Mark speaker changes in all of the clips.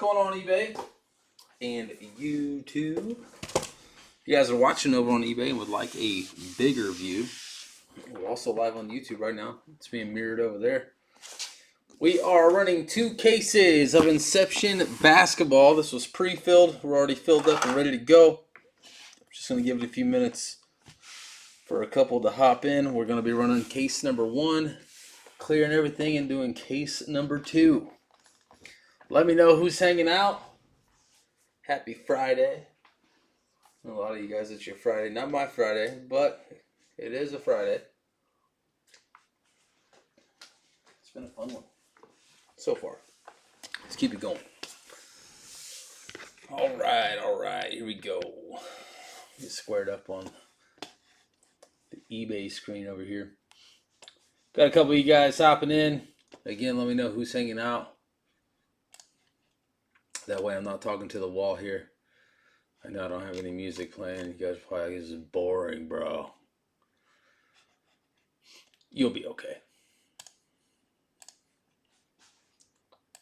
Speaker 1: going on eBay and YouTube? If you guys are watching over on eBay and would like a bigger view, we're also live on YouTube right now. It's being mirrored over there. We are running 2 cases of Inception Basketball. This was pre-filled. We're already filled up and ready to go. Just going to give it a few minutes for a couple to hop in. We're going to be running case number 1, clearing everything, and doing case number 2. Let me know who's hanging out. Happy Friday. A lot of you guys, it's your Friday. Not my Friday, but it is a Friday. It's been a fun one so far. Let's keep it going. All right. Here we go. Get squared up on the eBay screen over here. Got a couple of you guys hopping in. Again, let me know who's hanging out. That way I'm not talking to the wall here. I know I don't have any music playing. You guys are probably like, this is boring, bro. You'll be okay.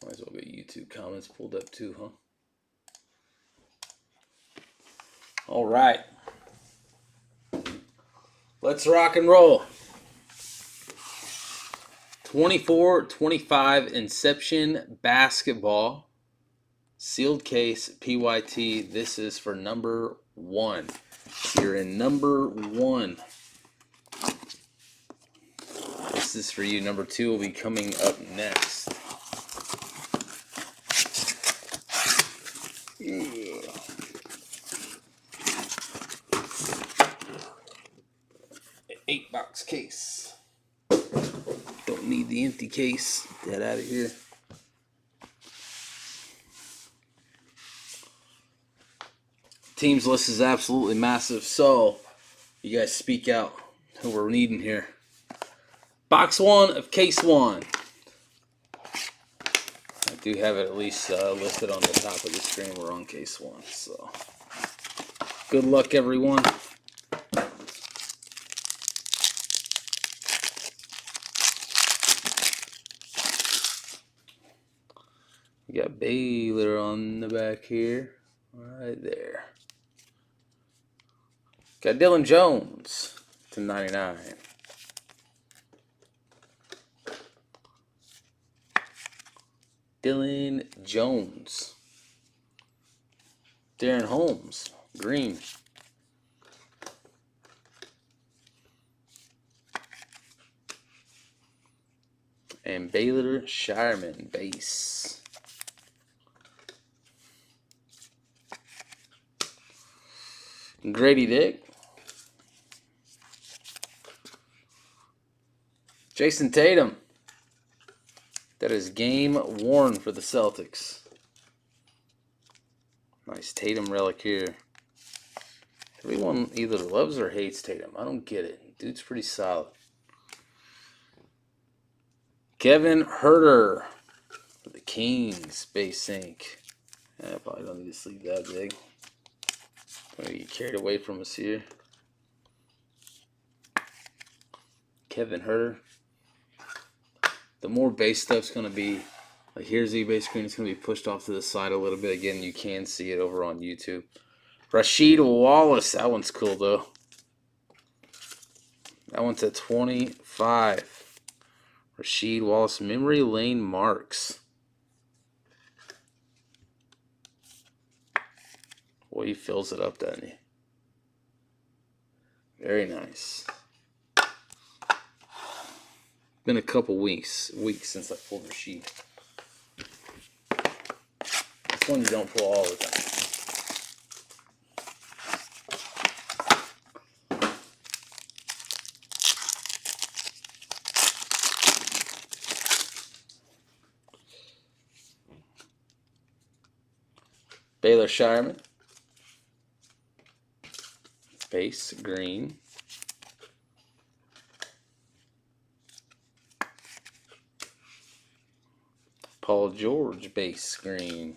Speaker 1: Might as well get YouTube comments pulled up too, huh? All right. Let's rock and roll. 24-25 Inception Basketball. Sealed case, PYT. This is for number 1. You're in number 1. This is for you. Number 2 will be coming up next. Yeah. An 8-box case. Don't need the empty case. Get out of here. Teams list is absolutely massive, so you guys speak out who we're needing here. Box 1 of case 1. I do have it at least listed on the top of the screen. We're on case 1, so good luck, everyone. You got Baylor on the back here, right there. Got Dylan Jones to 99. Dylan Jones. Darren Holmes, green. And Baylor Shireman, base. Grady Dick. Jason Tatum. That is game worn for the Celtics. Nice Tatum relic here. Everyone either loves or hates Tatum. I don't get it. Dude's pretty solid. Kevin Huerter for the Kings, base ink. I probably don't need to sleep that big. Don't get carried away from us here. Kevin Huerter. The more base stuff's going to be, like here's the eBay screen, it's going to be pushed off to the side a little bit. Again, you can see it over on YouTube. Rasheed Wallace, that one's cool though. That one's at 25. Rasheed Wallace, memory lane marks. Boy, he fills it up, doesn't he? Very nice. Been a couple weeks since I pulled Rasheed. This one you don't pull all the time. Baylor Shireman. Base green. Paul George, base green.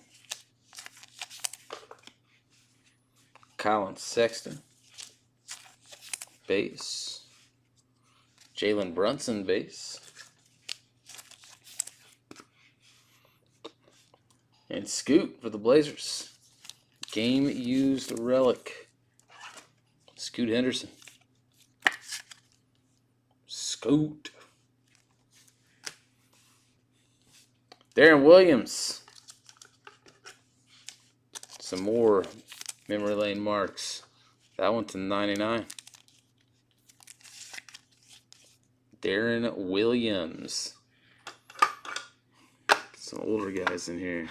Speaker 1: Colin Sexton, base. Jalen Brunson, base. And Scoot for the Blazers. Game used relic. Scoot Henderson. Scoot. Darren Williams. Some more memory lane marks. That one to 99. Darren Williams. Some older guys in here.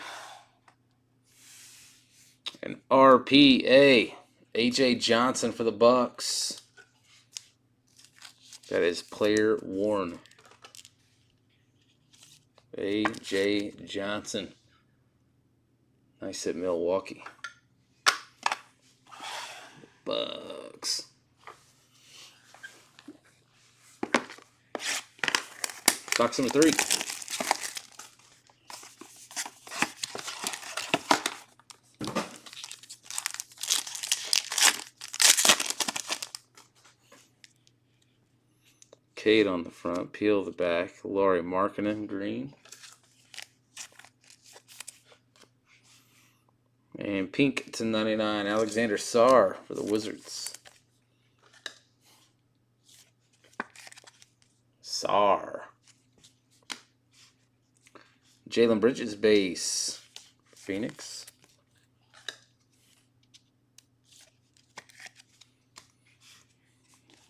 Speaker 1: And RPA. AJ Johnson for the Bucks. That is player worn. AJ Johnson. Nice at Milwaukee. Bucks. Box number 3. Cade on the front, peel the back. Lauri Markkanen, green. And pink to 99, Alexander Sarr for the Wizards. Sarr. Jalen Bridges base, Phoenix.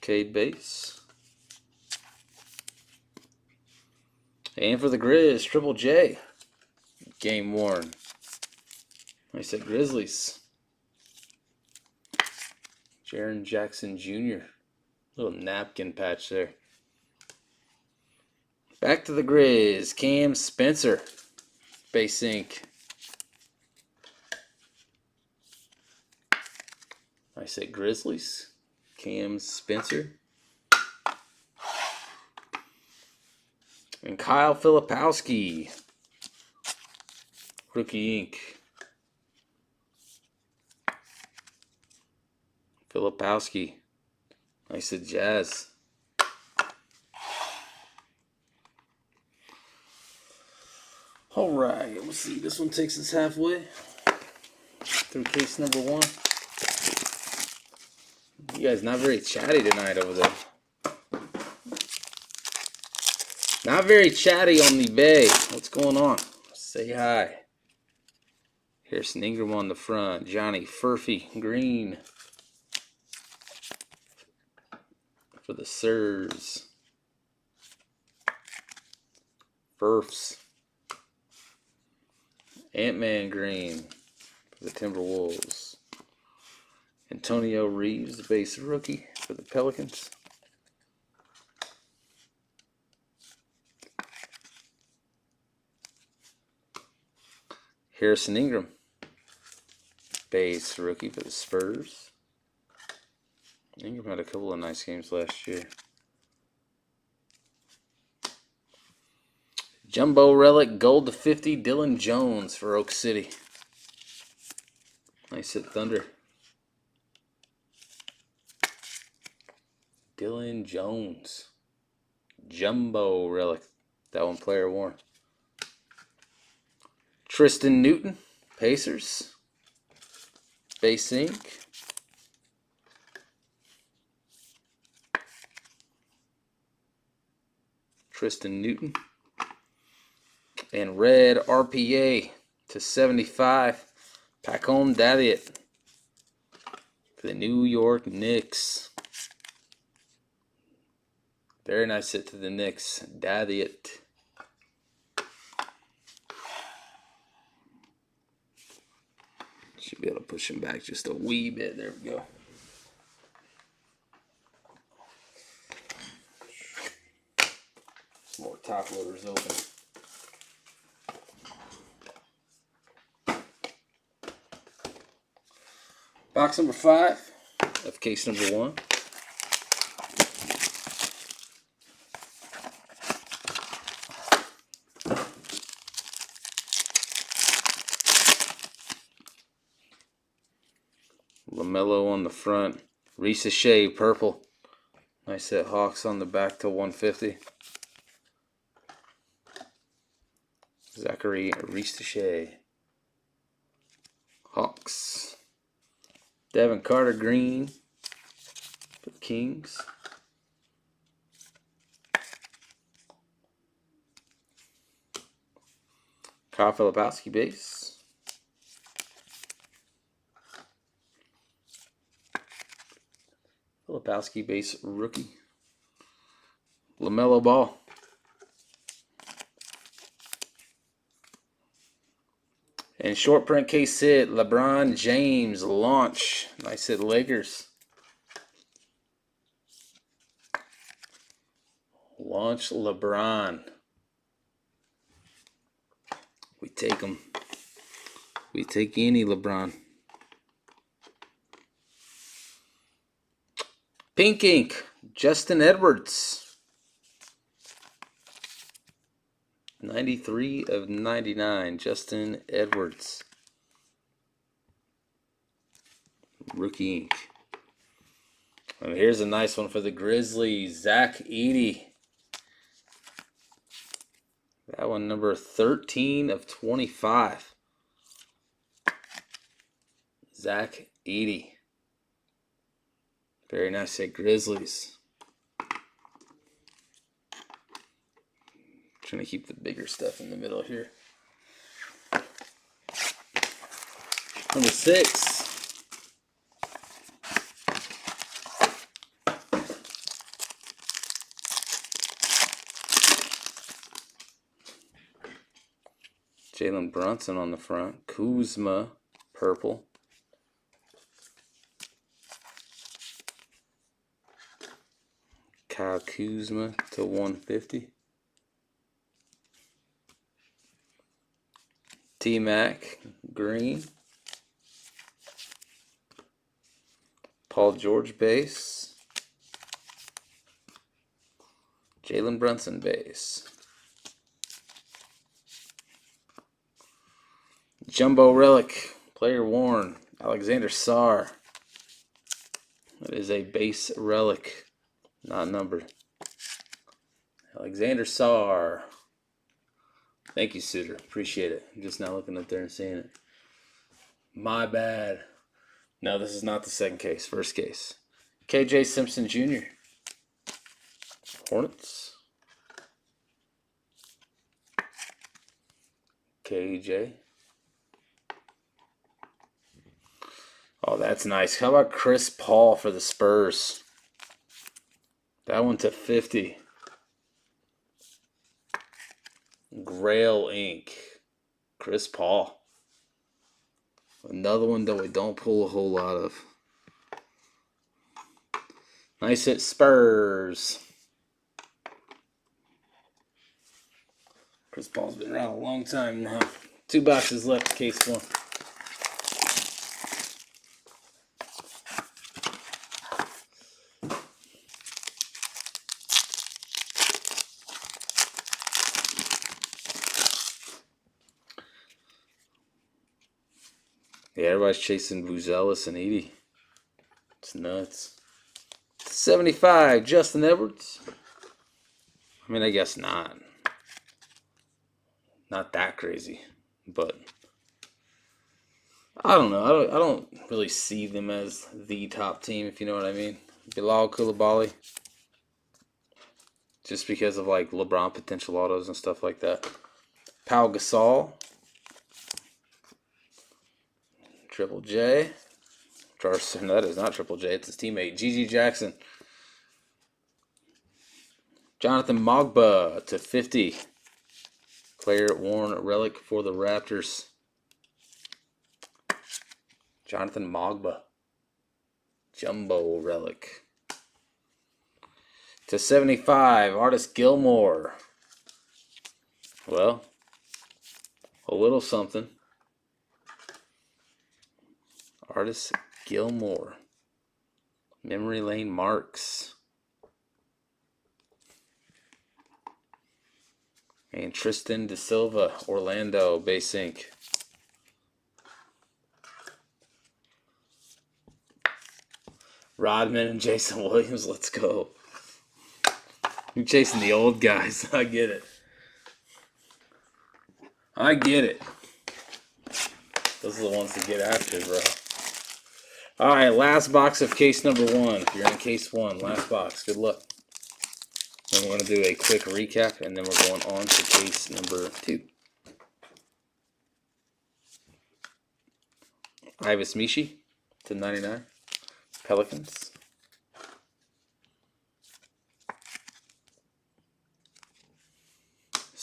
Speaker 1: Cade base. And for the Grizz, Triple J. Game worn. Nice at Grizzlies. Jaren Jackson Jr. Little napkin patch there. Back to the Grizz. Cam Spencer. Base ink. Nice at Grizzlies. Cam Spencer. And Kyle Filipowski. Rookie ink. Filipowski. Nice at Jazz. Alright, let's see. This one takes us halfway through case number 1. You guys not very chatty tonight over there. Not very chatty on the bay. What's going on? Say hi. Harrison Ingram on the front. Johnny Furphy, green. For the Sirs. Furfs. Ant-Man green for the Timberwolves. Antonio Reeves, the base rookie for the Pelicans. Harrison Ingram, base rookie for the Spurs. Ingram had a couple of nice games last year. Jumbo relic, gold to 50, Dylan Jones for Oak City. Nice at Thunder. Dylan Jones. Jumbo relic. That one player worn. Tristan Newton, Pacers. Base ink. Tristan Newton. And red RPA to 75. Pacom Daviet for the New York Knicks. Very nice hit to the Knicks. Daviet. Should be able to push him back just a wee bit. There we go. Some more top loaders open. Box number 5 of case number 1. LaMelo on the front. Reese Shea, purple. Nice set. Hawks on the back to 150. Zachary Reese Shea. Hawks. Devin Carter green for the Kings. Kyle Filipowski base. Filipowski base rookie. LaMelo Ball. And short print case hit, LeBron James launch. Nice hit, Lakers. Launch LeBron. We take him. We take any LeBron. Pink ink, Justin Edwards. 93 of 99, Justin Edwards. Rookie ink. And here's a nice one for the Grizzlies, Zach Edey. That one, number 13 of 25. Zach Edey. Very nice at Grizzlies. Trying to keep the bigger stuff in the middle here. Number 6. Jalen Brunson on the front. Kuzma, purple. Kyle Kuzma to 150. T-Mac, green. Paul George base. Jalen Brunson base. Jumbo relic, player worn, Alexander Sarr. That is a base relic, not numbered. Alexander Sarr. Thank you, Suitor. Appreciate it. I'm just now looking up there and seeing it. My bad. No, this is not the second case. First case. KJ Simpson Jr. Hornets. KJ. Oh, that's nice. How about Chris Paul for the Spurs? That one to 50. Grail ink. Chris Paul. Another one that we don't pull a whole lot of. Nice hit, Spurs. Chris Paul's been around a long time now. 2 boxes left, case 1. Yeah, everybody's chasing Vuzelis and Edey. It's nuts. 75, Justin Edwards. I mean, I guess not. Not that crazy, but I don't know. I don't really see them as the top team, if you know what I mean. Bilal Coulibaly, just because of like LeBron potential autos and stuff like that. Pau Gasol. Triple J. No, that is not Triple J. It's his teammate, Gigi Jackson. Jonathan Mogba to 50. Player worn relic for the Raptors. Jonathan Mogba. Jumbo relic. To 75, Artis Gilmore. Well, a little something. Artis Gilmore. Memory lane marks. And Tristan Da Silva, Orlando, base ink. Rodman and Jason Williams, let's go. You're chasing the old guys. I get it. I get it. Those are the ones to get after, bro. All right, last box of case number 1. If you're in case 1, last box. Good luck. Then we're going to do a quick recap, and then we're going on to case number 2. Ivis Mishi to 99. Pelicans.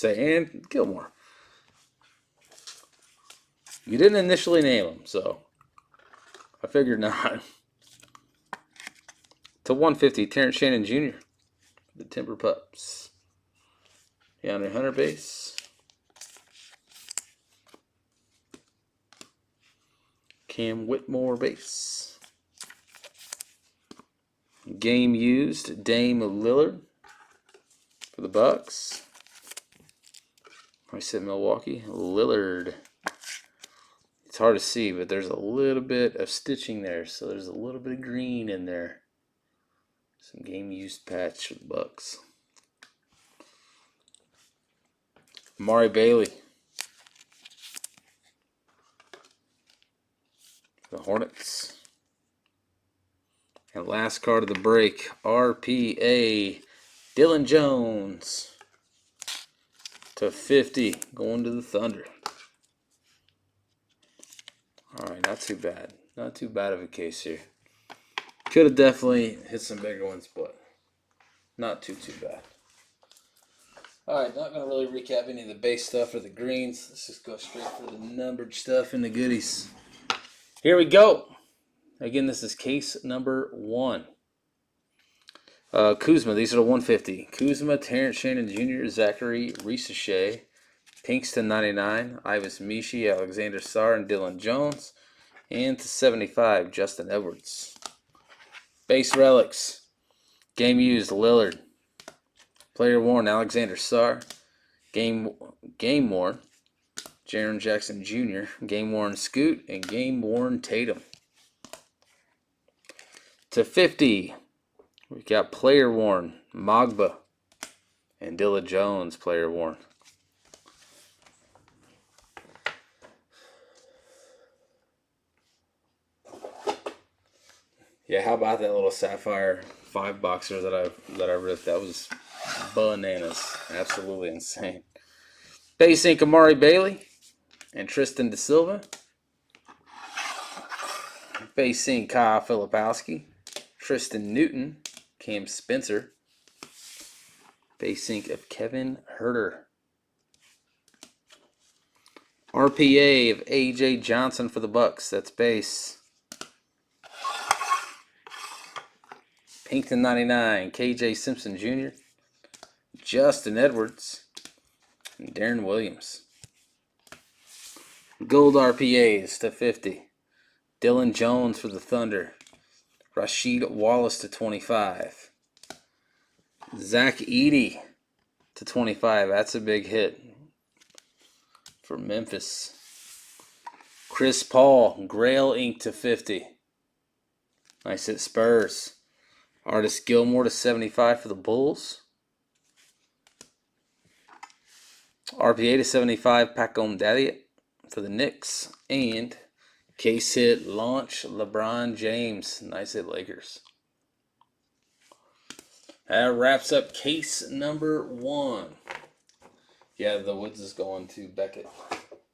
Speaker 1: And Gilmore. You didn't initially name him, so I figured not. To 150, Terrence Shannon Jr. The Timber Pups. DeAndre Hunter base. Cam Whitmore base. Game used, Dame Lillard for the Bucks. I said Milwaukee. Lillard. It's hard to see, but there's a little bit of stitching there, so there's a little bit of green in there. Some game used patch for the Bucks. Amari Bailey. The Hornets. And last card of the break, RPA, Dylan Jones to 50, going to the Thunder. All right, not too bad. Not too bad of a case here. Could have definitely hit some bigger ones, but not too bad. All right, not going to really recap any of the base stuff or the greens. Let's just go straight for the numbered stuff and the goodies. Here we go. Again, this is case number 1. Kuzma, these are the 150. Kuzma, Terrence Shannon Jr., Zachary Risache, Pinks to 99, Ivis Mishi, Alexander Sarr, and Dylan Jones. And to 75, Justin Edwards. Base relics. Game used, Lillard. Player worn, Alexander Sarr. Game worn, Jaren Jackson Jr., game worn Scoot, and game worn Tatum. To 50, we got player worn, Mogba, and Dylan Jones, player worn. Yeah, how about that little Sapphire 5-boxer that I ripped? That was bananas. Absolutely insane. Base ink Amari Bailey and Tristan Da Silva. Base ink Kyle Filipowski, Tristan Newton, Cam Spencer. Base ink of Kevin Huerter. RPA of AJ Johnson for the Bucks. That's base. Pinkton 99, KJ Simpson Jr., Justin Edwards, and Darren Williams. Gold RPAs to 50. Dylan Jones for the Thunder. Rasheed Wallace to 25. Zach Edey to 25. That's a big hit for Memphis. Chris Paul, Grail ink to 50. Nice hit, Spurs. Artist Gilmore to 75 for the Bulls. RPA to 75, Pacom Daddiot for the Knicks. And case hit launch, LeBron James. Nice hit, Lakers. That wraps up case number 1. Yeah, the Woods is going to Beckett.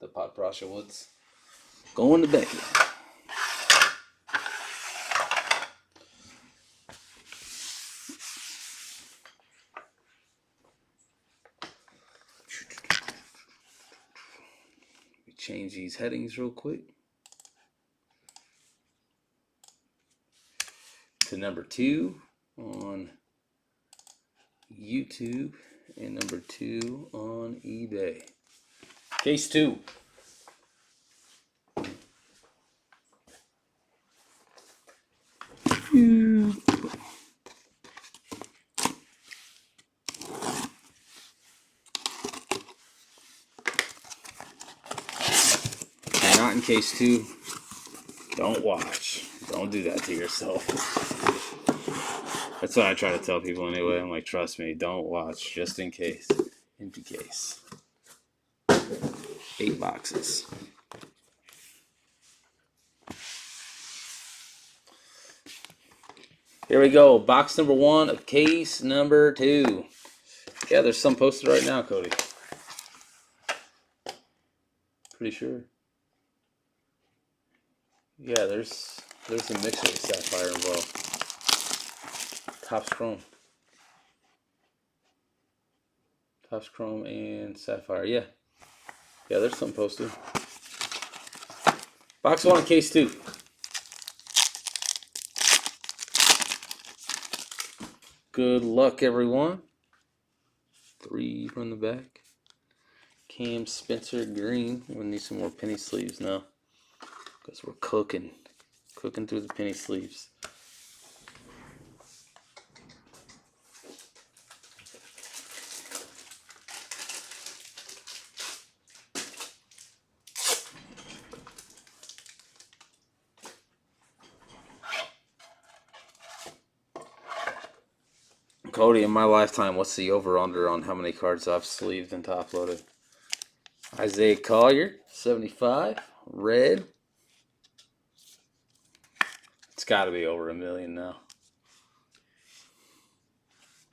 Speaker 1: The Podprasha Woods. Going to Beckett. Change these headings real quick to number 2 on YouTube and number 2 on eBay. Case 2. Not in case 2. Don't watch. Don't do that to yourself. That's what I try to tell people anyway. I'm like, trust me, don't watch. Just in case. Empty case. 8 boxes. Here we go. Box number 1 of case number 2. Yeah, there's some posted right now, Cody. Pretty sure. Yeah, there's a mixture of sapphire involved. Topps Chrome. Topps Chrome and sapphire. Yeah. Yeah, there's something posted. Box 1 of case 2. Good luck, everyone. 3 from the back. Cam Spencer green. We're gonna need some more penny sleeves now, because we're cooking through the penny sleeves. Cody, in my lifetime, what's the over-under on how many cards I've sleeved and top-loaded? Isaiah Collier, 75, red. It's got to be over 1 million now.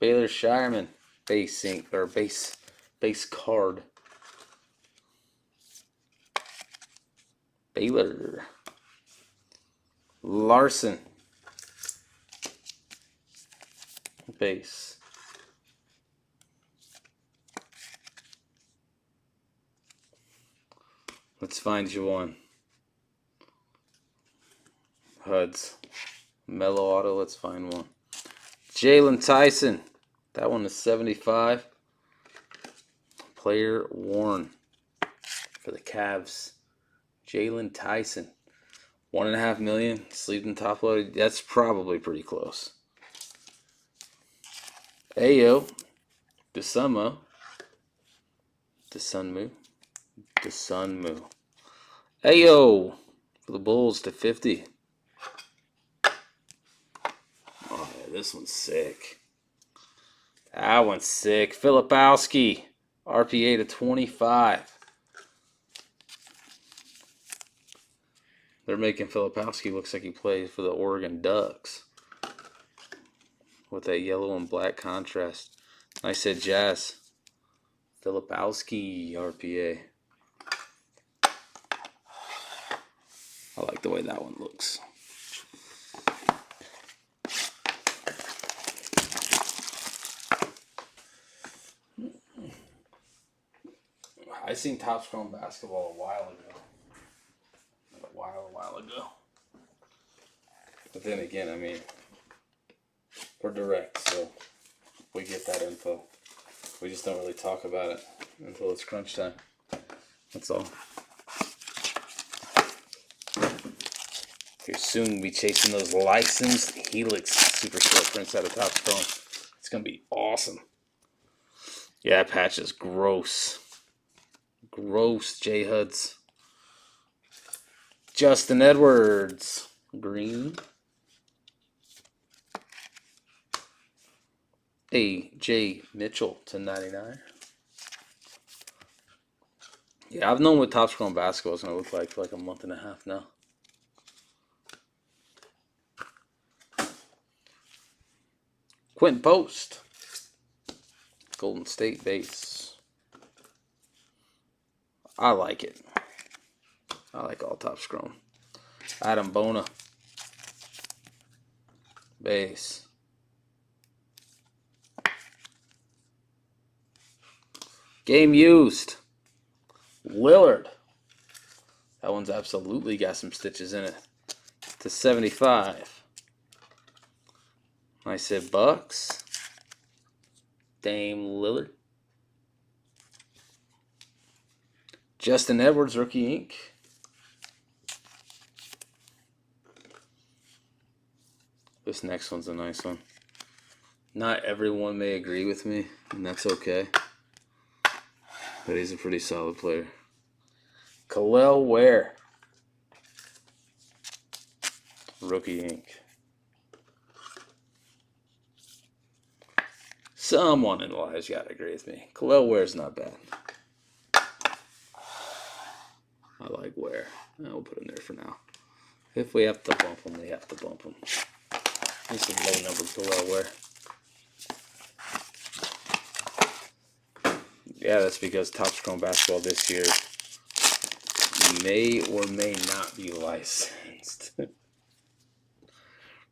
Speaker 1: Baylor Shireman, base ink or base card. Baylor. Larson, base. Let's find you one. Huds. Mellow Auto, let's find one. Jalen Tyson. That one is 75. Player worn for the Cavs. Jalen Tyson. 1.5 million. Sleeved and top loaded. That's probably pretty close. Ayo. DeSunmu. Ayo. For the Bulls to 50. Oh, yeah, this one's sick. That one's sick. Filipowski. RPA to 25. They're making Filipowski looks like he plays for the Oregon Ducks. With that yellow and black contrast. I said Jazz. Filipowski RPA. I like the way that one looks. I seen Topps Inception Basketball a while ago. But then again, I mean, we're direct, so we get that info. We just don't really talk about it until it's crunch time. That's all. You're soon be chasing those licensed Helix super short prints out of Topps Inception. It's gonna be awesome. Yeah, that patch is gross. Gross, J Huds. Justin Edwards, green. A.J. Mitchell to 99. Yeah, I've known what Topps Inception Basketball is going to look like for like a month and a half now. Quentin Post. Golden State base. I like it. I like all Topps Inception. Adam Bona. Base. Game used. Lillard. That one's absolutely got some stitches in it. To 75. I said Bucks. Dame Lillard. Justin Edwards, rookie ink. This next one's a nice one. Not everyone may agree with me, and that's okay. But he's a pretty solid player. Khalil Ware. Rookie ink. Someone in the live's got to agree with me. Khalil Ware's not bad. I like Ware. We'll put him there for now. If we have to bump him, we have to bump him. Need some low numbers go well wear. Yeah, that's because Topps Chrome Basketball this year may or may not be licensed.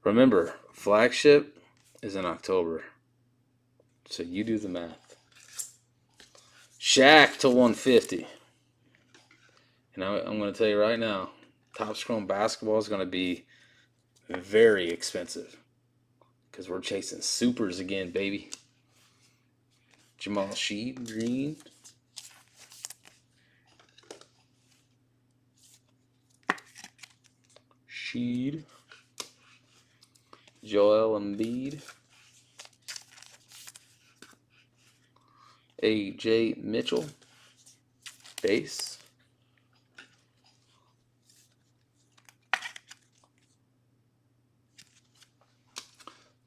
Speaker 1: Remember, flagship is in October. So you do the math. Shaq to 150. And I'm going to tell you right now, Topps Chrome Basketball is going to be very expensive. Because we're chasing supers again, baby. Jamal Sheed, green. Sheed. Joel Embiid. A.J. Mitchell. Base.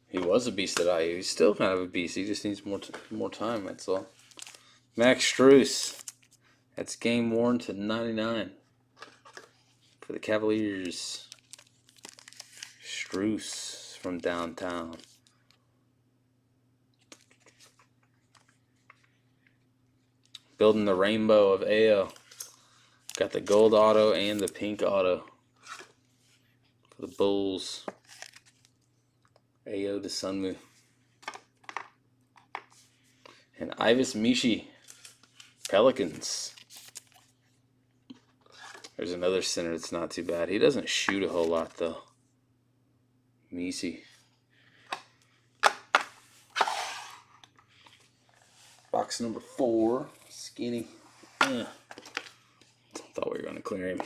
Speaker 1: He was a beast at IU. He's still kind of a beast. He just needs more time, that's all. Max Strus. That's game worn to 99 for the Cavaliers. Strus from downtown. Building the rainbow of AO. Got the gold auto and the pink auto for the Bulls. AO to Sunmu. And Ivis Mishi. Pelicans. There's another center that's not too bad. He doesn't shoot a whole lot, though. Mishi. Box number 4. Skinny. Thought we were going to clear him.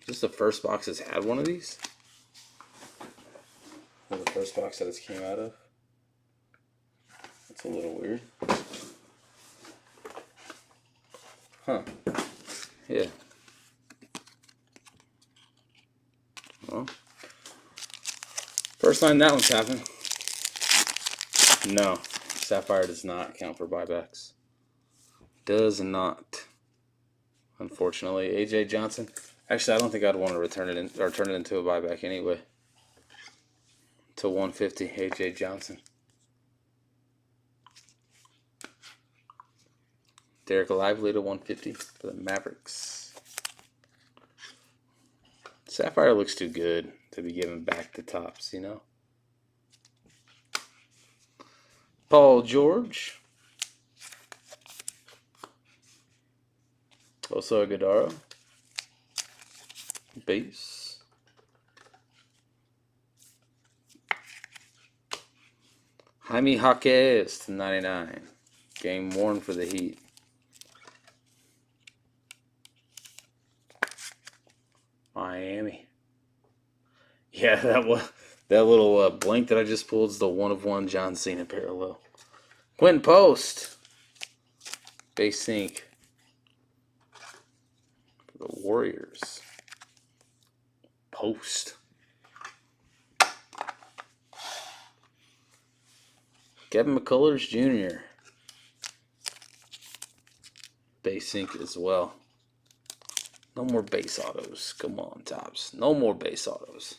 Speaker 1: Is this the first box that's had one of these? Or the first box that it's came out of? That's a little weird. Huh. Yeah. Well, first time that one's happened. No, Sapphire does not count for buybacks. Does not. Unfortunately, AJ Johnson. Actually, I don't think I'd want to return it in, or turn it into a buyback anyway. To 150, AJ Johnson. Derek Lively to 150 for the Mavericks. Sapphire looks too good to be given back to Topps, you know. Paul George. Also Aguadaro. Base. Jaime Jaquez to 99. Game worn for the Heat. Miami. Yeah, that little blank that I just pulled is the 1/1 John Cena parallel. Quentin Post. Base sync. For the Warriors. Post. Kevin McCullers Jr. Base sync as well. No more base autos. Come on, Topps. No more base autos.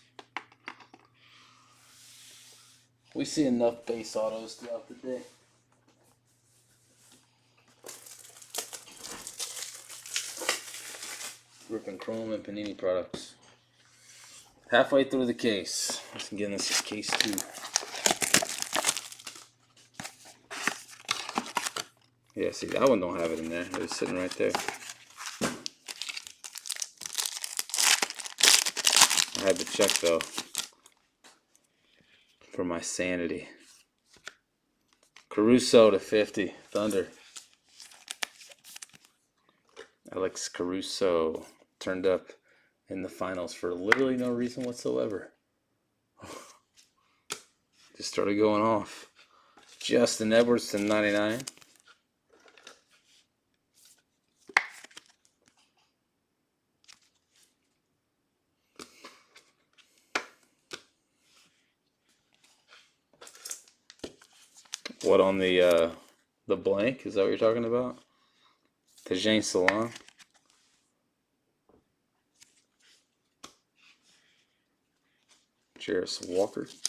Speaker 1: We see enough base autos throughout the day. Griffin Chrome and Panini products. Halfway through the case. Again, this is case 2. Yeah, see, that one don't have it in there. It was sitting right there. I had to check, though, for my sanity. Caruso to 50. Thunder. Alex Caruso turned up in the finals for literally no reason whatsoever. Just started going off. Justin Edwards to 99. What on the The blank, is that what you're talking about? Tajane Salon. Jarris Walker. Is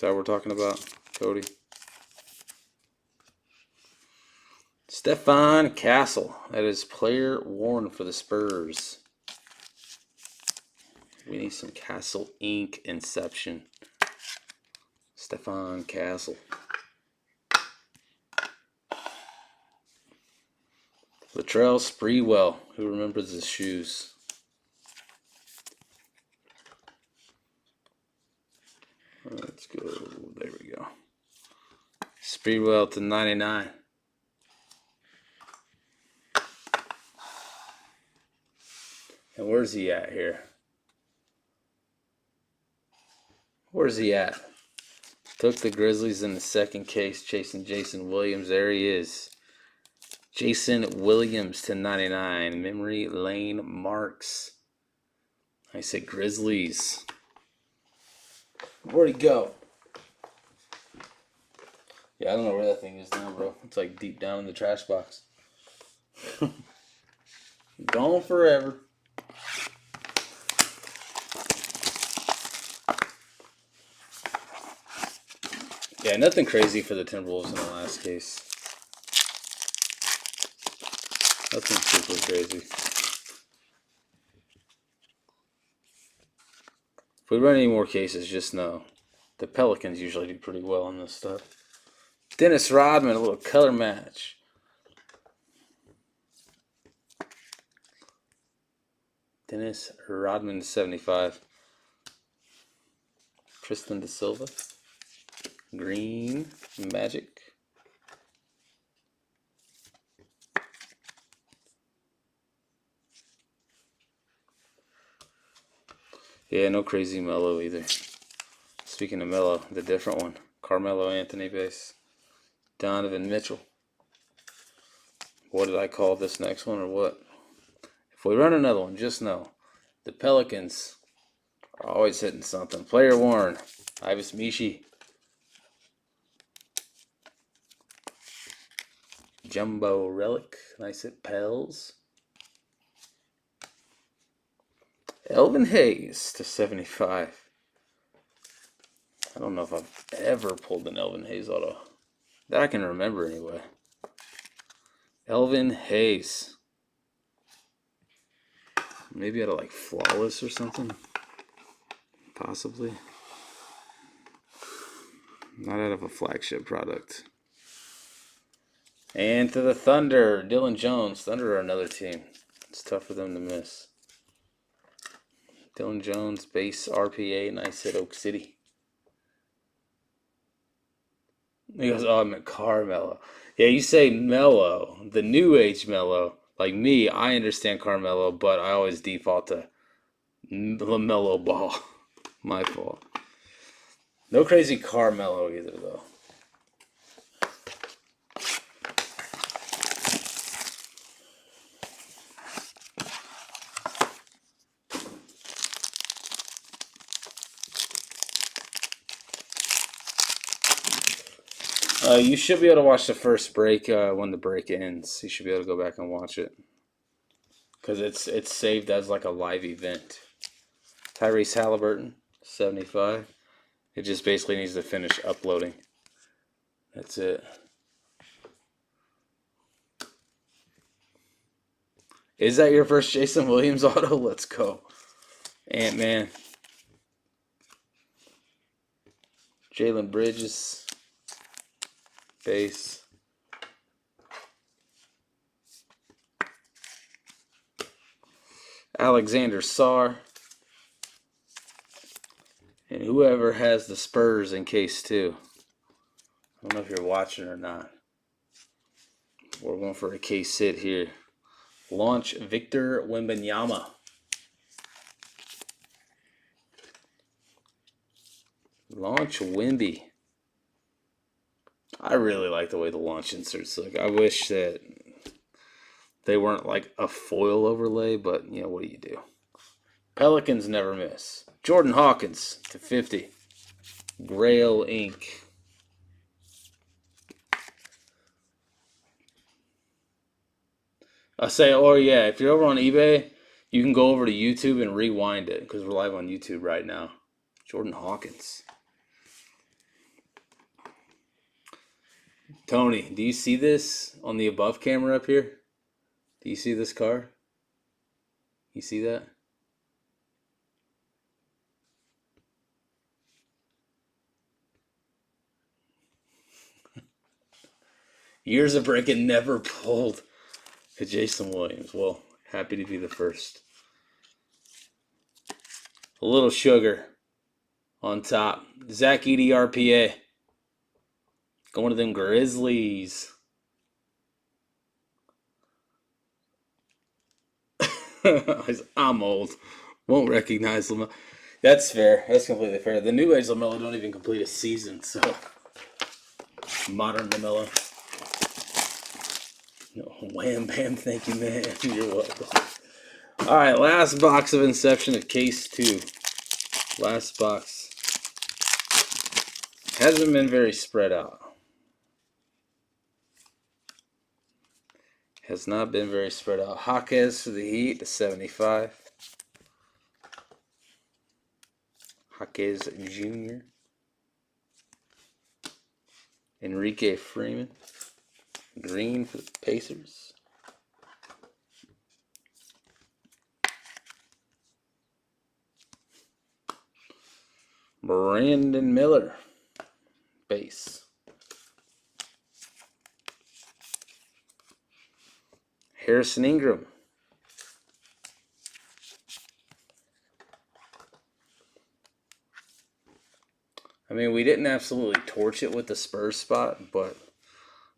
Speaker 1: that what we're talking about, Cody? Stefan Castle. That is player worn for the Spurs. We need some Castle Ink Inception. Stefan Castle. Latrell Sprewell. Who remembers his shoes? Let's go. There we go. Sprewell to 99. And where's he at here? Where's he at? Took the Grizzlies in the second case, chasing Jason Williams. There he is. Jason Williams to 99. Memory lane marks. I said Grizzlies. Where'd he go? Yeah, I don't know where that thing is now, bro. It's like deep down in the trash box. Gone forever. Yeah, nothing crazy for the Timberwolves in the last case. Nothing super crazy. If we run any more cases, just know the Pelicans usually do pretty well on this stuff. Dennis Rodman, a little color match. Dennis Rodman, 75. Tristan Da Silva. Green Magic. Yeah, no crazy Melo either. Speaking of Melo, the different one. Carmelo Anthony base. Donovan Mitchell. What did I call this next one or what? If we run another one, just know the Pelicans are always hitting something. Player worn. Ivis Mishi. Jumbo Relic. Nice at Pels. Elvin Hayes to 75. I don't know if I've ever pulled an Elvin Hayes auto. That I can remember anyway. Elvin Hayes. Maybe out of like Flawless or something. Possibly. Not out of a flagship product. And to the Thunder, Dylan Jones. Thunder are another team. It's tough for them to miss. Dylan Jones, base RPA, nice at Oak City. He goes, oh, I meant Carmelo. Yeah, you say Melo, the new age Melo. Like me, I understand Carmelo, but I always default to LaMelo Ball. My fault. No crazy Carmelo either, though. You should be able to watch the first break when the break ends. You should be able to go back and watch it. Because it's saved as like a live event. Tyrese Halliburton, 75. It just basically needs to finish uploading. That's it. Is that your first Jason Williams auto? Let's go. Ant-Man. Jalen Bridges. Base. Alexander Sarr. And whoever has the Spurs in case 2. I don't know if you're watching or not. We're going for a case hit here. Launch Victor Wembanyama. Launch Wemby. I really like the way the launch inserts look. I wish that they weren't like a foil overlay, but you know, what do you do? Pelicans never miss. Jordan Hawkins to 50. Grail Inc. I say, oh yeah, if you're over on eBay, you can go over to YouTube and rewind it because we're live on YouTube right now. Jordan Hawkins. Tony, do you see this on the above camera up here? Do you see this card? You see that? Years of breaking never pulled to Jason Williams. Well, happy to be the first. A little sugar on top. Zach Edey RPA. Going to them Grizzlies. I'm old. Won't recognize LaMelo. That's fair. That's completely fair. The new age LaMelo don't even complete a season, so modern LaMelo. Wham bam, thank you, man. You're welcome. All right, last box of Inception of Case 2. Last box. Hasn't been very spread out. Has not been very spread out. Jaquez for the Heat to 75. Jaquez Jr. Enrique Freeman. Green for the Pacers. Brandon Miller. Base. Harrison Ingram. I mean, we didn't absolutely torch it with the Spurs spot, but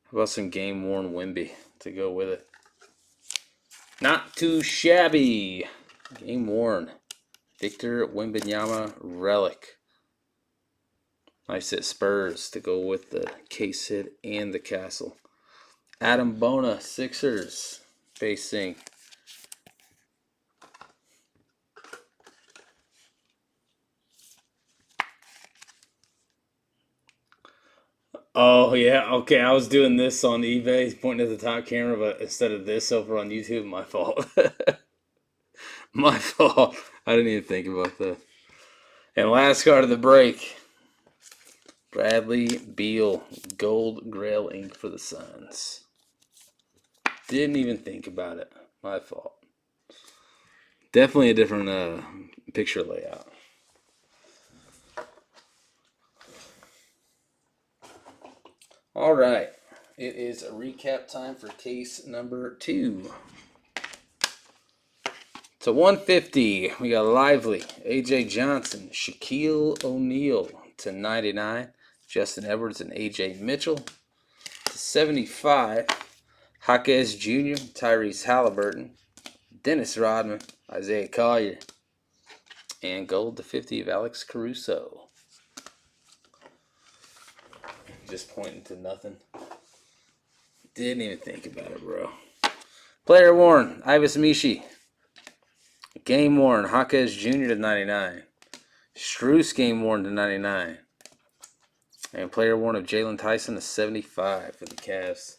Speaker 1: how about some game-worn Wemby to go with it? Not too shabby. Game-worn. Victor Wembanyama Relic. Nice at Spurs to go with the case hit and the castle. Adam Bona, Sixers. Base sync. Oh, yeah. Okay, I was doing this on eBay, pointing at the top camera, but instead of this over on YouTube, my fault. My fault. I didn't even think about that. And last card of the break. Bradley Beal, Gold Grail ink for the Suns. Didn't even think about it. My fault. Definitely a different picture layout. All right. It is a recap time for case number 2. To 150, we got Lively, A.J. Johnson, Shaquille O'Neal to 99, Justin Edwards and A.J. Mitchell. To 75, Jaquez Jr., Tyrese Halliburton, Dennis Rodman, Isaiah Collier, and gold to 50 of Alex Caruso. Just pointing to nothing. Didn't even think about it, bro. Player worn, Ivis Mishi. Game worn, Jaquez Jr. to 99. Strus game worn to 99. And player worn of Jalen Tyson to 75 for the Cavs.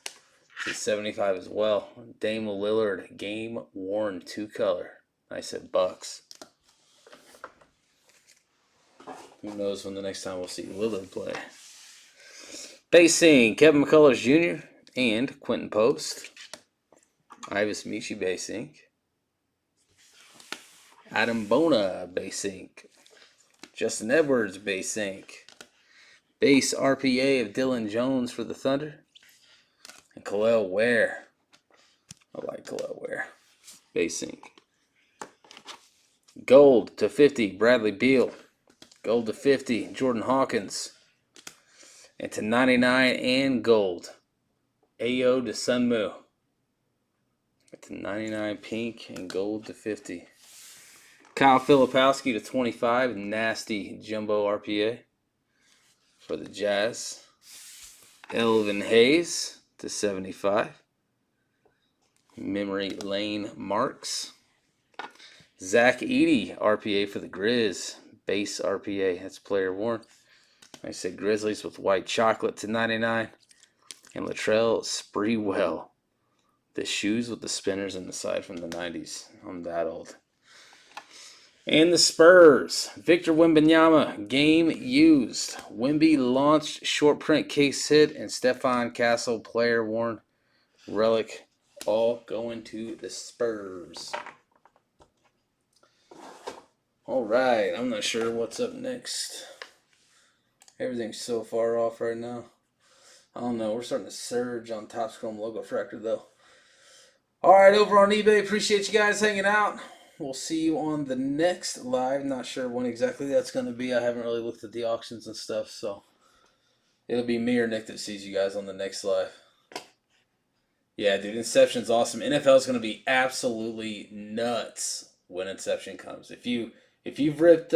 Speaker 1: To 75 as well. Dame Lillard game worn 2-color. Nice at Bucks. Who knows when the next time we'll see Lillard play. Basing, Kevin McCullers Jr. and Quentin Post. Ivis Mishi base ink. Adam Bona base ink. Justin Edwards base ink. Base RPA of Dylan Jones for the Thunder. And Khalil Ware. I like Khalil Ware. Base ink. Gold to 50, Bradley Beal. Gold to 50, Jordan Hawkins. And to 99 and gold, Ayo to Sunmu. To 99 pink and gold to 50. Kyle Filipowski to 25, nasty jumbo RPA for the Jazz. Elvin Hayes to 75. Memory Lane Marks. Zach Edey RPA for the Grizz. Base RPA, that's player worn. I said Grizzlies with white chocolate to 99. And Latrell Sprewell. The shoes with the spinners in the side from the 90s. I'm that old. And the Spurs. Victor Wembanyama, game used. Wemby launched, short print case hit, and Stephon Castle, player worn relic, all going to the Spurs. All right, I'm not sure what's up next. Everything's so far off right now. I don't know. We're starting to surge on Topps Chrome Logo Fractor, though. All right, over on eBay. Appreciate you guys hanging out. We'll see you on the next live. Not sure when exactly that's going to be. I haven't really looked at the auctions and stuff, so it'll be me or Nick that sees you guys on the next live. Yeah, dude, Inception's awesome. NFL is going to be absolutely nuts when Inception comes. If you've ripped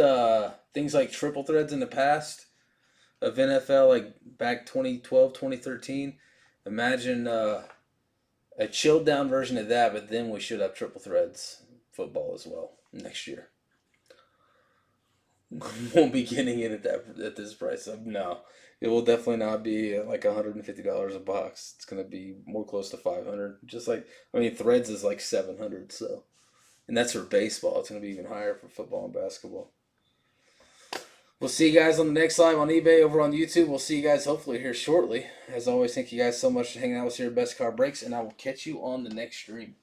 Speaker 1: things like triple threads in the past of NFL, like back 2012, 2013, imagine a chilled down version of that, but then we should have triple threads football as well next year. Won't be getting it at this price. No, it will definitely not be like $150 a box. It's gonna be more close to $500. Just like, I mean, threads is like $700. So, and that's for baseball. It's gonna be even higher for football and basketball. We'll see you guys on the next live on eBay, over on YouTube. We'll see you guys hopefully here shortly. As always, thank you guys so much for hanging out with us here at Best Car Breaks, and I will catch you on the next stream.